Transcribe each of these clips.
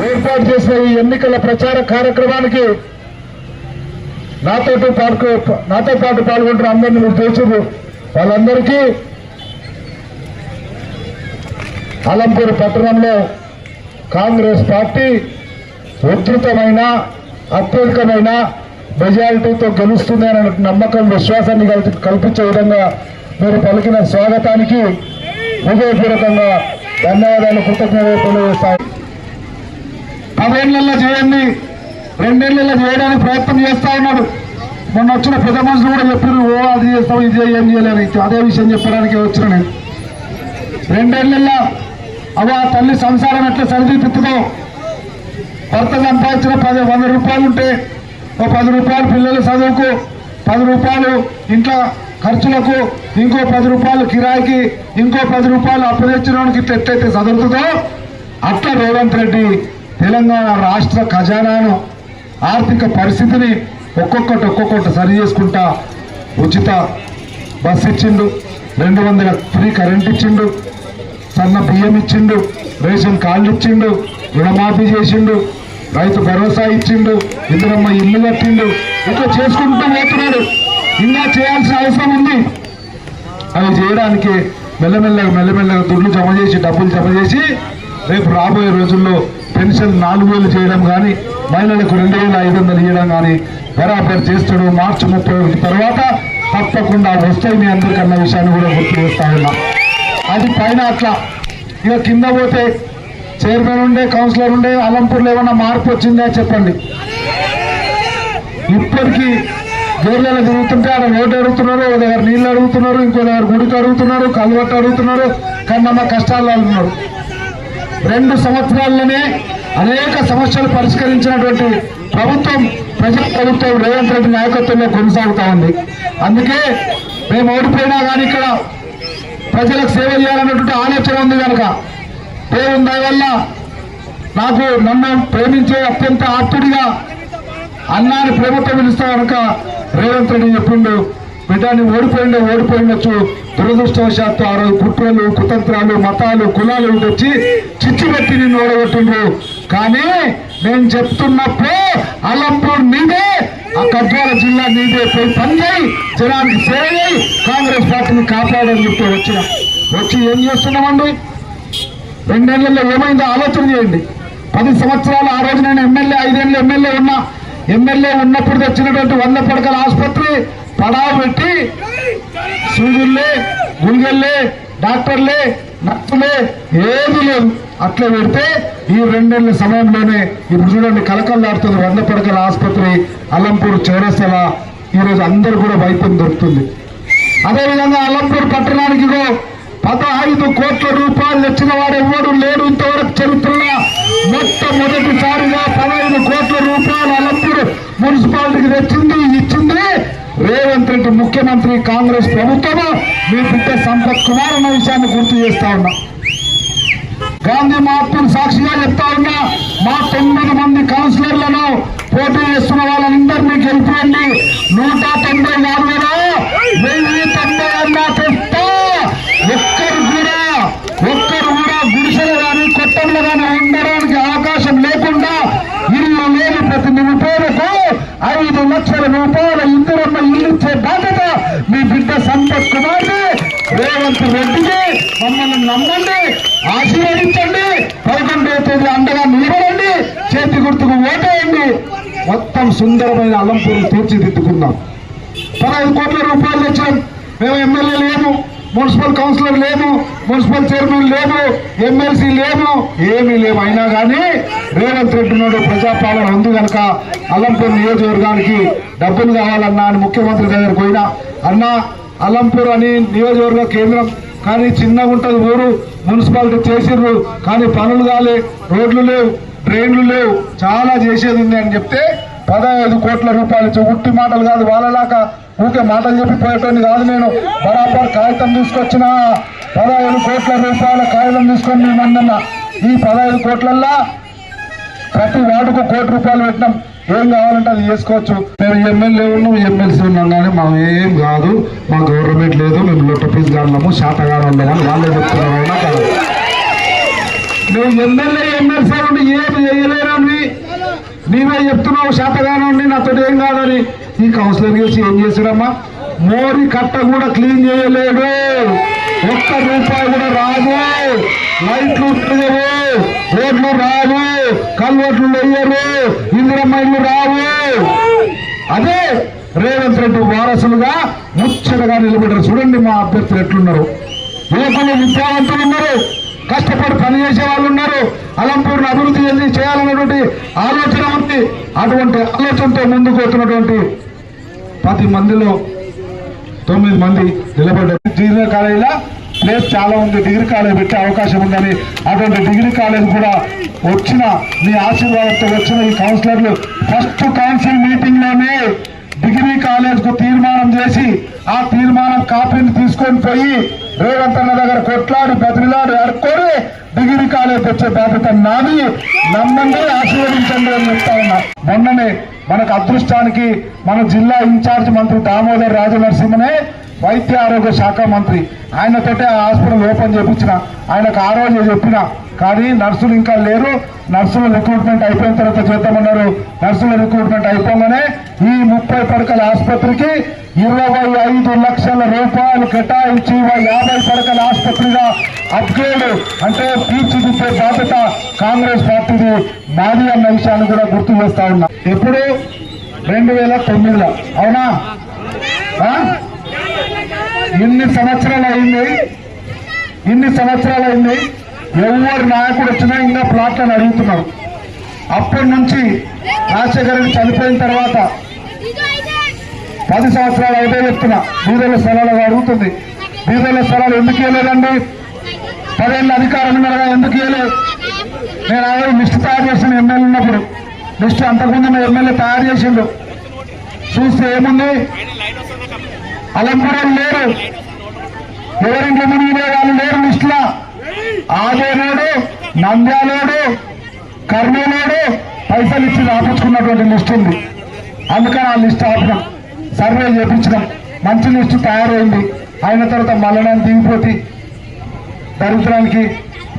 ఏర్పాటు చేసిన ఈ ఎన్నికల ప్రచార కార్యక్రమానికి నాతో పాటు పాల్గొంటున్న అందరినీ మీరు తెలుసు. వాళ్ళందరికీ అలంపూర్ పట్టణంలో కాంగ్రెస్ పార్టీ ఉధృతమైన అత్యధికమైన మెజారిటీతో గెలుస్తుంది అనే నమ్మకం విశ్వాసాన్ని కల్పించే విధంగా మీరు పలికిన స్వాగతానికి హృదయపూర్వకంగా ధన్యవాదాలు, కృతజ్ఞతలు తెలియజేస్తాను. 10 ఏళ్లలో చేయండి, 2 ఏళ్లలో చేయడానికి ప్రయత్నం చేస్తా ఉన్నాడు. మొన్న వచ్చిన పెద్ద మనుషులు కూడా చెప్పారు, ఓ అది చేస్తాం ఇది ఏం చేయలేదు. అదే విషయం చెప్పడానికి వచ్చిన నేను 2 ఏళ్లలో అవ్వ తల్లి సంసారం ఎట్లా సరిదిద్దుతుందో, భర్త సంపాదించిన 100 రూపాయలు ఉంటే ఓ 10 రూపాయలు పిల్లల చదువుకు, 10 రూపాయలు ఇంట్లో ఖర్చులకు, ఇంకో 10 రూపాయలు కిరాయికి, ఇంకో 10 రూపాయలు అప్పు తెచ్చినోనికి ఇట్లా ఎట్లయితే చదువుతుందో అట్లా రేవంత్ రెడ్డి తెలంగాణ రాష్ట్ర ఖజానాను ఆర్థిక పరిస్థితిని ఒక్కొక్కటి సరి చేసుకుంటా ఉచిత బస్ ఇచ్చిండు, 200 ఫ్రీ కరెంట్ ఇచ్చిండు, సన్న బియ్యం ఇచ్చిండు, రేషన్ కార్డు ఇచ్చిండు, రుణమాఫీ చేసిండు, రైతు భరోసా ఇచ్చిండు, ఇందిరమ్మ ఇల్లు కట్టిండు. ఇట్లా చేసుకుంటూ పోతున్నాడు. ఇంకా చేయాల్సిన అవసరం ఉంది. అవి చేయడానికి మెల్లమెల్లగా దుడ్లు జమ చేసి, డబ్బులు జమ చేసి రేపు రాబోయే రోజుల్లో పెన్షన్ 4000 చేయడం కానీ, మహిళలకు 2500 ఇవ్వడం కానీ బరాబర్ చేస్తాడు. మార్చి 31 తర్వాత తప్పకుండా వస్తాయి మీ అందరికన్నా విషయాన్ని కూడా గుర్తు చేస్తా ఉన్నా. అది పైన అట్లా ఇక కింద పోతే చైర్మన్ ఉండే, కౌన్సిలర్ ఉండే, అలంపూర్లో ఏమన్నా మార్పు వచ్చిందా చెప్పండి. ఇప్పటికీ గేర్లలో తిరుగుతుంటే ఆడ రోడ్డు అడుగుతున్నారు, ఒక దగ్గర నీళ్ళు అడుగుతున్నారు, ఇంకో దగ్గర గుడికి అడుగుతున్నారు, కల్వట్టు అడుగుతున్నారు, కన్నమ్మ కష్టాలు అడుగుతున్నారు. 2 సంవత్సరాల్లోనే అనేక సమస్యలు పరిష్కరించినటువంటి ప్రభుత్వం ప్రజా ప్రభుత్వం రేవంత్ రెడ్డి నాయకత్వంలో కొనసాగుతా ఉంది. అందుకే మేము ఓడిపోయినా కానీ ఇక్కడ ప్రజలకు సేవ చేయాలన్నటువంటి ఆలోచన ఉంది కనుక దేవుని దయ వల్ల నన్ను ప్రేమించే అత్యంత ఆప్తుడిగా అన్నాని ప్రేమతో పిలుస్తా కనుక రేవంత్ రెడ్డి చెప్పిండు, బిడ్డాన్ని ఓడిపోయిండొచ్చు, దురదృష్టవశాత్తు ఆ రోజు కుట్రలు, కుతంత్రాలు, మతాలు, కులాలు తెచ్చి చిచ్చు పెట్టి నిన్ను ఓడగొట్టిండ్రు. కానీ నేను చెప్తున్నప్పుడు అలంపూర్ నీదే, ఆ గద్వాల జిల్లా నీదే, పోయి పనిచేయి, జనానికి సేవ చేయి, కాంగ్రెస్ పార్టీని కాపాడని చెప్తే వచ్చి ఏం చేస్తున్నామండి? 2 ఏళ్లలో ఏమైందో ఆలోచన చేయండి. 10 సంవత్సరాలు ఆ రోజు నేను ఎమ్మెల్యే, 5 ఏళ్ళు ఎమ్మెల్యే ఉన్నప్పుడు తెచ్చినటువంటి 100 పడకల ఆసుపత్రి పడావు పెట్టి సూదుల్లే, గుంగెల్లే, డాక్టర్లే, నర్సులే ఏది లేదు. అట్లా పెడితే ఈ 2 ఏళ్ల సమయంలోనే ఇప్పుడు చూడండి కలకల్లాడుతుంది 100 పడకల ఆసుపత్రి అలంపూర్ చౌరస్తల. ఈరోజు అందరూ కూడా వైద్యం దొరుకుతుంది. అదేవిధంగా అలంపూర్ పట్టణానికి 15 కోట్ల రూపాయలు తెచ్చిన వాడు ఎవడు లేడు ఇంతవరకు చరిత్రలో. మొట్టమొదటిసారిగా 15 కోట్ల రూపాయలు అలంపూర్ మున్సిపాలిటీకి ఇచ్చింది రేవంత్ రెడ్డి ముఖ్యమంత్రి, కాంగ్రెస్ ప్రభుత్వము. మీ బిడ్డ సంపత్ కుమార్ అన్న విషయాన్ని గుర్తు చేస్తా ఉన్నా. గాంధీ మహాత్ముడు సాక్షిగా చెప్తా ఉన్నా, మా 9 మంది కౌన్సిలర్లను పోటీ చేస్తున్న వాళ్ళందరినీ గెలిపియండి. 190 వారులలో 1090 అన్నా తెస్తా. ఒక్కరు కూడా గుడిసెలు కానీ కొట్టంలో కానీ ఉండడానికి అవకాశం లేకుండా ఇల్లు లేని ప్రతి నిరుపేదకు 5 లక్షల రూపాయల ఇందిరమ్మ ఇల్లు ఇచ్చే బాధ్యత మీ బిడ్డ సంపత్ కుమార్ రేవంత్ రెడ్డికి. మమ్మల్ని నమ్మండి, ఆశీర్వదించండి, 11వ తేదీ అండగా నిలబడండి, చేతి గుర్తుకు ఓటేయండి. మొత్తం సుందరమైన అలంపూర్లు తీర్చిదిద్దుకుందాం. 15 కోట్ల రూపాయలు తెచ్చాం. మేము ఎమ్మెల్యే లేము, మున్సిపల్ కౌన్సిలర్ లేము, మున్సిపల్ చైర్మన్ లేము, ఎమ్మెల్సీ లేము, ఏమీ లేవు. అయినా కానీ రేవంత్ రెడ్డి నాడు ప్రజాపాలన ఉంది కనుక అలంపూర్ నియోజకవర్గానికి డబ్బులు కావాలన్నా అని ముఖ్యమంత్రి దగ్గరకు పోయినా, అన్నా అలంపూర్ అని నియోజకవర్గ కేంద్రం కానీ చిన్నగా ఉంటుంది ఊరు, మున్సిపాలిటీ చేసిర్రు కానీ పనులు కాలే, రోడ్లు లేవు, డ్రైన్లు లేవు, చాలా చేసేది ఉంది అని చెప్తే 15 కోట్ల రూపాయలు ఇచ్చి ఉట్టి మాటలు కాదు, వాళ్ళలాగా ఊకే మాటలు చెప్పి పోయేటోని కాదు. నేను బరాబర్ కాగితం తీసుకొచ్చిన 15 కోట్ల రూపాయల కాగితం తీసుకొని మేము అందన్న ఈ 15 కోట్లల్లో ప్రతి వార్డుకు ₹1 కోటి పెట్టినాం. ఏం కావాలంటే అది చేసుకోవచ్చు. మేము ఎమ్మెల్యే ఉన్నాం, ఎమ్మెల్సీ ఉన్నాం, కానీ మనం ఏం కాదు, మా గవర్నమెంట్ లేదు, మేము లొట్ట పీస్ గాడము శాతగానం ఉండమని వాళ్ళే చెప్తున్నారు. అయినా కాదు, నువ్వు ఎమ్మెల్యే ఎమ్మెల్సీ ఉండి ఏమి చేయలేరని నీవే చెప్తున్నావు. శాతగానం ఉండి నాతో ఏం కాదని ఈ కౌన్సిలర్ చేసి ఏం చేసాడమ్మా? మోరి కట్ట కూడా క్లీన్ చేయలేడు, ₹1 కూడా రాదు, లైట్లు తిరగవు, రోడ్లు రావు, కల్వర్ట్లు వేయరు, ఇందిరమ్మ ఇల్లు రావు. అదే రేవంత్ రెడ్డి వారసులుగా ముచ్చటగా నిలబడ్డారు. చూడండి మా అభ్యర్థులు ఎట్లున్నారు. యువకులు విద్యావంతులు ఉన్నారు, కష్టపడి పనిచేసే వాళ్ళు ఉన్నారు, అలంపూర్ను అభివృద్ధి చేయాలన్నటువంటి ఆలోచన ఉంది. అటువంటి ఆలోచనతో ముందుకు వస్తున్నటువంటి 10 మందిలో 9 మంది నిలబడ్డారు. జూనియర్ కాలేజీలో ప్లేస్ చాలా ఉంది, డిగ్రీ కాలేజ్ పెట్టే అవకాశం ఉందని అటువంటి డిగ్రీ కాలేజ్ కూడా వచ్చిన మీ ఆశీర్వాదంతో వచ్చిన ఈ కౌన్సిలర్లు ఫస్ట్ కౌన్సిల్ మీటింగ్ లోనే డిగ్రీ కాలేజ్ కు తీర్మానం చేసి ఆ తీర్మానం కాపీని తీసుకొని పోయి రేవంత్ అన్న దగ్గర కొట్లాడి బదిలాడి అడుక్కొని డిగ్రీ కాలేజ్ వచ్చే బాధ్యత నాది, నమ్మండి, ఆశీర్వదించండి అని చెప్తా ఉన్నా. మొన్ననే మనకు అదృష్టానికి మన జిల్లా ఇన్ఛార్జ్ మంత్రి దామోదర్ రాజనరసింహనే వైద్య ఆరోగ్య శాఖ మంత్రి, ఆయనతోటే ఆ హాస్పిటల్ ఓపెన్ చేయించిన. ఆయనకు ఆ రోజు చెప్పిన, కానీ నర్సులు ఇంకా లేరు, నర్సుల రిక్రూట్మెంట్ అయిపోయిన తర్వాత చేద్దామన్నారు. నర్సుల రిక్రూట్మెంట్ అయిపోగానే ఈ 30 పడకల ఆసుపత్రికి 25 లక్షల రూపాయలు కేటాయించి 50 పడకల ఆసుపత్రిగా అప్గ్రేడ్ అంటే తీర్చిదిద్దే బాధ్యత కాంగ్రెస్ పార్టీది మాది అన్న విషయాన్ని కూడా గుర్తు చేస్తా ఉన్నా. ఎప్పుడు 2009లో అవునా? ఇన్ని సంవత్సరాలు అయింది, ఎవరు నాయకుడు వచ్చినా ఇంకా ప్లాట్లను అడుగుతున్నారు. అప్పటి నుంచి రాజశేఖర రెడ్డి చనిపోయిన తర్వాత 10 సంవత్సరాలు అయితే చెప్తున్నా, బీదల స్థలాలు అడుగుతుంది. బీదల స్థలాలు ఎందుకు ఇవ్వలేదండి? 10 ఏళ్ళ అధికారం ఉన్నారా, ఎందుకు ఇవ్వలేదు? నేను ఆ లిస్టు తయారు చేసిన ఎమ్మెల్యే ఉన్నప్పుడు, లిస్టు అంతకుముందు మా ఎమ్మెల్యే తయారు చేసిండు. చూస్తే ఏముంది, అలంపురం లేరు, ఎవరింట్లో మునిగిన వాళ్ళు లేరు లిస్టులా. ఆదేనాడు, నంద్యాలేడు, కర్నూలేడు పైసలు ఇచ్చి రాపించుకున్నటువంటి లిస్టు ఉంది. అందుకని ఆ లిస్టు ఆపినాం, సర్వే చేయించినాం, మంచి లిస్టు తయారైంది. అయిన తర్వాత మళ్ళీ దిగిపోతే దరిద్రానికి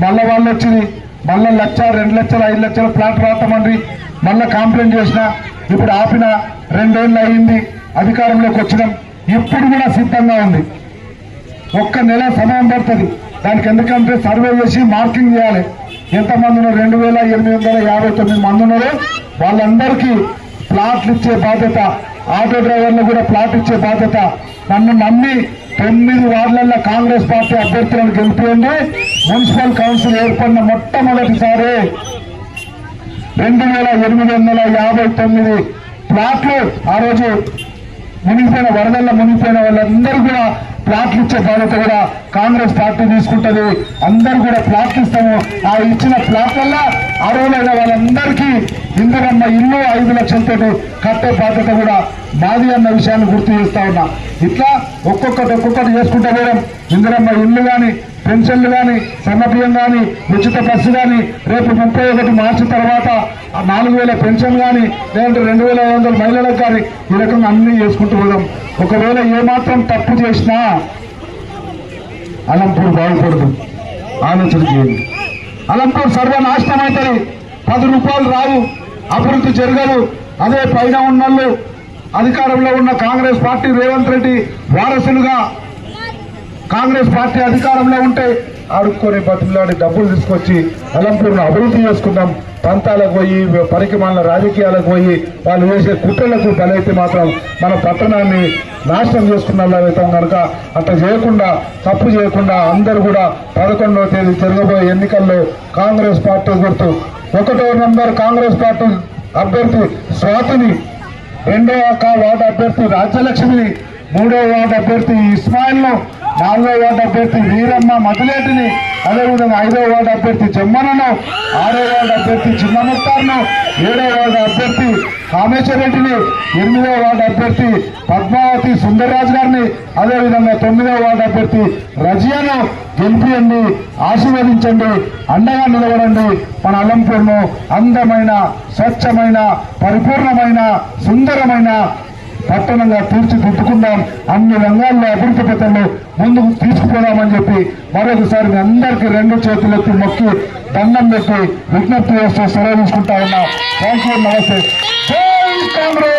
మళ్ళీ వాళ్ళు వచ్చింది, మళ్ళీ 1 లక్ష 2 లక్షలు 5 లక్షల ప్లాట్ రాస్తామండి. మళ్ళీ కంప్లైంట్ చేసిన, ఇప్పుడు ఆపిన 2 ఏళ్ళు అయింది, అధికారంలోకి వచ్చినాం. ఇప్పుడు కూడా సిద్ధంగా ఉంది, 1 నెల సమయం పడుతుంది దానికి. ఎందుకంటే సర్వే చేసి మార్కింగ్ చేయాలి. ఎంతమంది ఉన్నారు? 2859 మంది ఉన్నారు. వాళ్ళందరికీ ప్లాట్లు ఇచ్చే బాధ్యత, ఆటో డ్రైవర్లు కూడా ప్లాట్ ఇచ్చే బాధ్యత. నన్ను నమ్మి 9 వార్డులలో కాంగ్రెస్ పార్టీ అభ్యర్థులను గెలిపియండి. మున్సిపల్ కౌన్సిల్ ఏర్పడిన మొట్టమొదటిసారి 2859 ప్లాట్లు ఆ రోజు మునిగిపోయిన వరదల్లో మునిగిపోయిన వాళ్ళందరూ కూడా ప్లాట్లు ఇచ్చే బాధ్యత కూడా కాంగ్రెస్ పార్టీ తీసుకుంటది. అందరూ కూడా ప్లాట్లు ఇస్తాము. ఆ ఇచ్చిన ప్లాట్లలో అర్హులైన వాళ్ళందరికీ ఇందిరమ్మ ఇల్లు 5 లక్షలతో కట్టే బాధ్యత కూడా మాది అన్న విషయాన్ని గుర్తు చేస్తా ఉన్నా. ఇట్లా ఒక్కొక్కటి చేసుకుంటా పోవడం. ఇందిరమ్మ ఇల్లు కానీ, పెన్షన్లు కానీ, సన్నబియ్యం కానీ, ఉచిత బస్సు కానీ, రేపు 31 మార్చి తర్వాత 4000 పెన్షన్ కానీ, లేదంటే 2500 మహిళలకు కానీ, ఈ రకంగా అన్ని చేసుకుంటూ పోదాం. ఒకవేళ ఏమాత్రం తప్పు చేసినా అలంపూర్ బాగుపడదు, ఆలోచన చేయండి. అలంపూర్ సర్వనాశనం అవుతుంది, ₹10 రావు, అభివృద్ధి జరగదు. అదే పైన ఉన్నోళ్ళు అధికారంలో ఉన్న కాంగ్రెస్ పార్టీ రేవంత్ రెడ్డి వారసులుగా కాంగ్రెస్ పార్టీ అధికారంలో ఉంటే ఆడుకొని బతులాడి డబ్బులు తీసుకొచ్చి అలంపూర్ను అభివృద్ధి చేసుకుందాం. ప్రాంతాలకు పోయి పరికమాల రాజకీయాలకు పోయి వాళ్ళు వేసే కుట్రలకు బలైతే మాత్రం మన పట్టణాన్ని నాశనం చేసుకున్నట్లయితాం. కనుక అట్లా చేయకుండా, తప్పు చేయకుండా అందరూ కూడా 11వ తేదీ జరగబోయే ఎన్నికల్లో కాంగ్రెస్ పార్టీ గుర్తు 1వ నంబర్ కాంగ్రెస్ పార్టీ అభ్యర్థి స్వాతిని, 2వ వార్డు అభ్యర్థి రాజ్యలక్ష్మిని, 3వ వార్డు అభ్యర్థి ఇస్మాయిల్ను 4వ వార్డు అభ్యర్థి వీరమ్మ మధులేటిని, అదేవిధంగా 5వ వార్డు అభ్యర్థి జమ్మనను, 6వ వార్డు అభ్యర్థి చిన్నముత్తారును, 7వ వార్డు అభ్యర్థి కామేశ్వరరెడ్డిని, 8వ వార్డు అభ్యర్థి పద్మావతి సుందర్రాజు గారిని, అదేవిధంగా 9వ వార్డు అభ్యర్థి రజియాను గెలిపియండి, ఆశీర్వదించండి, అండగా నిలబడండి. మన అలంపూర్ను అందమైన, స్వచ్ఛమైన, పరిపూర్ణమైన, సుందరమైన పట్టణంగా తీర్చిదిద్దుకుందాం. అన్ని రంగాల్లో అభివృద్ధి పథంలో ముందుకు తీసుకుపోదామని చెప్పి మరొకసారి మీ అందరికీ 2 చేతులెత్తి మొక్కి దండం పెట్టి విజ్ఞప్తి చేస్తూ సెలవు తీసుకుంటా ఉన్నా. Thank you. నమస్తే. జై కాంగ్రెస్.